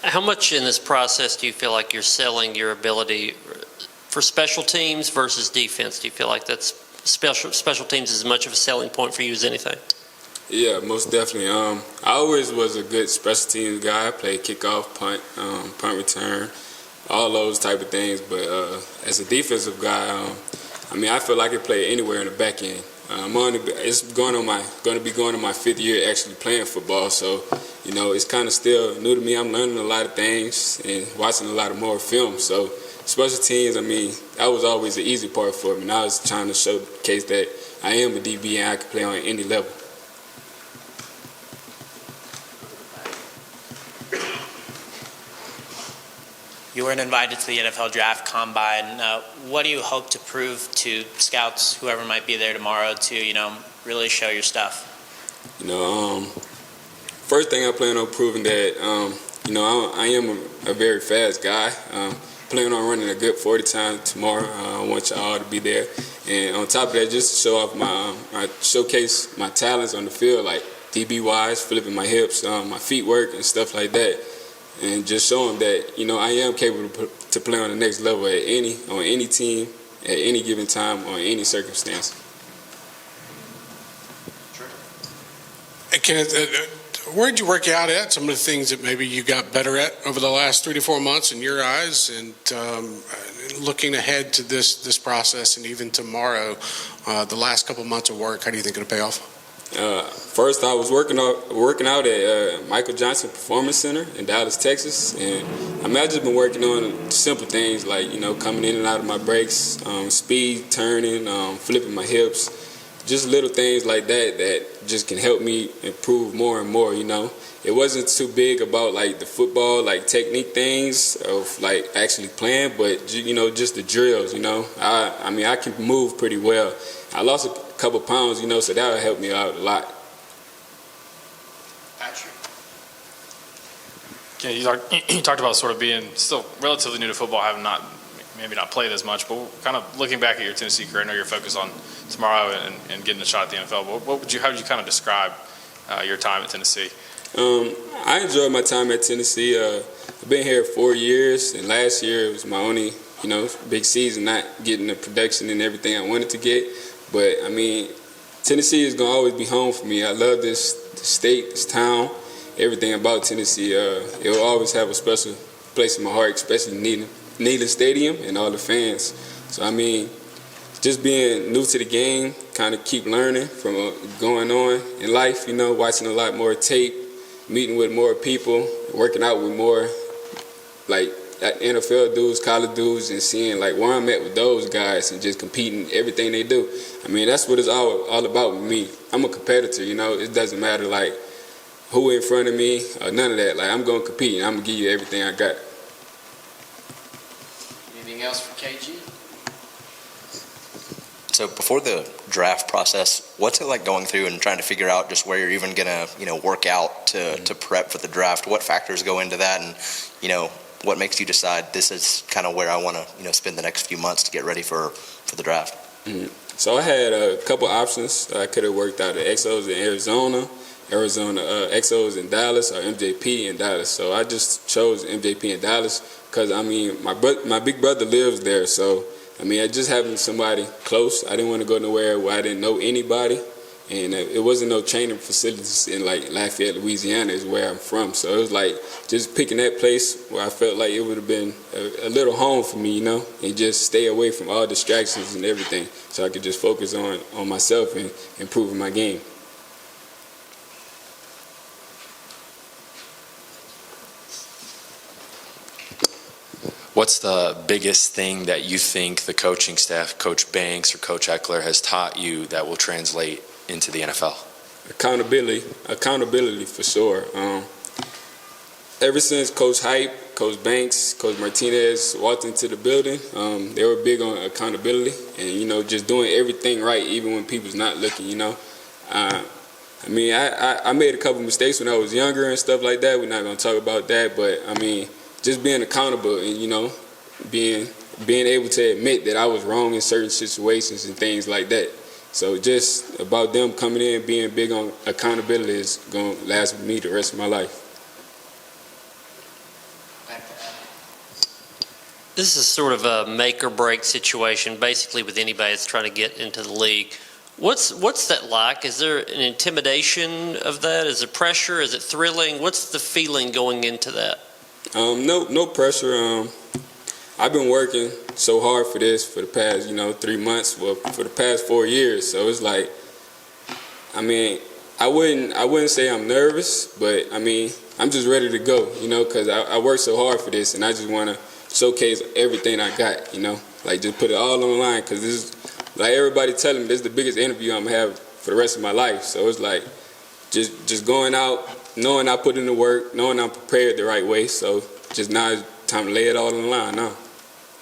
How much in this process do you feel like you're selling your ability for special teams versus defense? Do you feel like that's special teams is as much of a selling point for you as anything? Yeah, most definitely. I always was a good special teams guy. I played kickoff, punt return, all those type of things. But as a defensive guy, I feel like I can play anywhere in the back end. It's going to be going on my 5th year actually playing football. So, it's kind of still new to me. I'm learning a lot of things and watching a lot of more film. So, special teams, that was always the easy part for me. And I was trying to showcase that I am a DB and I can play on any level. You weren't invited to the NFL Draft Combine. What do you hope to prove to scouts, whoever might be there tomorrow, to really show your stuff? First thing I plan on proving that I am a very fast guy. Planning on running a good 40 times tomorrow. I want y'all to be there, and on top of that, just to show off showcase my talents on the field, like DB wise, flipping my hips, my feet work and stuff like that. And just show them that, I am capable to play on the next level on any team, at any given time, or any circumstance. Hey, Kenneth, where did you work out at? Some of the things that maybe you got better at over the last 3 to 4 months in your eyes, and looking ahead to this process and even tomorrow, the last couple of months of work, how do you think it'll pay off? First, I was working out at Michael Johnson Performance Center in Dallas, Texas, and I've just been working on simple things like coming in and out of my breaks, speed, turning, flipping my hips, just little things like that just can help me improve more and more. It wasn't too big about like the football technique things of actually playing, but just the drills. I can move pretty well. I lost a couple pounds, so that would help me out a lot. Patrick? Yeah, you talked about sort of being still relatively new to football, having maybe not played as much, but kind of looking back at your Tennessee career, I know you're focused on tomorrow and getting a shot at the NFL. But how would you kind of describe your time at Tennessee? I enjoyed my time at Tennessee. I've been here 4 years, and last year was my only, big season, not getting the production and everything I wanted to get. But, Tennessee is going to always be home for me. I love this state, this town, everything about Tennessee. It will always have a special place in my heart, especially Neyland Stadium and all the fans. So, just being new to the game, kind of keep learning from going on in life, watching a lot more tape, meeting with more people, working out with more, NFL dudes, college dudes, and seeing where I'm at with those guys and just competing everything they do. That's what it's all about with me. I'm a competitor, It doesn't matter who in front of me or none of that. I'm going to compete and I'm going to give you everything I got. Anything else for KG? So before the draft process, what's it like going through and trying to figure out just where you're even going to, work out to prep for the draft? What factors go into that? And, what makes you decide this is kind of where I want to, spend the next few months to get ready for the draft? Mm-hmm. So I had a couple options. I could have worked out at Exos in Arizona, Exos in Dallas, or MJP in Dallas. So I just chose MJP in Dallas because, my big brother lives there. So, I just having somebody close. I didn't want to go nowhere where I didn't know anybody. And it wasn't no training facilities in Lafayette, Louisiana is where I'm from. So it was just picking that place where I felt like it would have been a little home for me, and just stay away from all distractions and everything so I could just focus on myself and improving my game. What's the biggest thing that you think the coaching staff, Coach Banks or Coach Eckler, has taught you that will translate into the NFL? Accountability for sure. Ever since Coach Hype, Coach Banks, Coach Martinez walked into the building, they were big on accountability and, just doing everything right even when people's not looking, I made a couple mistakes when I was younger and stuff like that. We're not going to talk about that, but, just being accountable and, being able to admit that I was wrong in certain situations and things like that. So just about them coming in, being big on accountability is going to last with me the rest of my life. This is sort of a make or break situation, basically, with anybody that's trying to get into the league. What's that like? Is there an intimidation of that? Is it pressure? Is it thrilling? What's the feeling going into that? No pressure. I've been working so hard for this for the past, 3 months, well, for the past 4 years. So it's like, I mean, I wouldn't say I'm nervous, but I mean, I'm just ready to go, because I worked so hard for this, and I just want to showcase everything I got, like just put it all on the line, because this is, like everybody telling me, this is the biggest interview I'm going to have for the rest of my life. So it's like, just going out, knowing I put in the work, knowing I'm prepared the right way. So just now it's time to lay it all on the line now.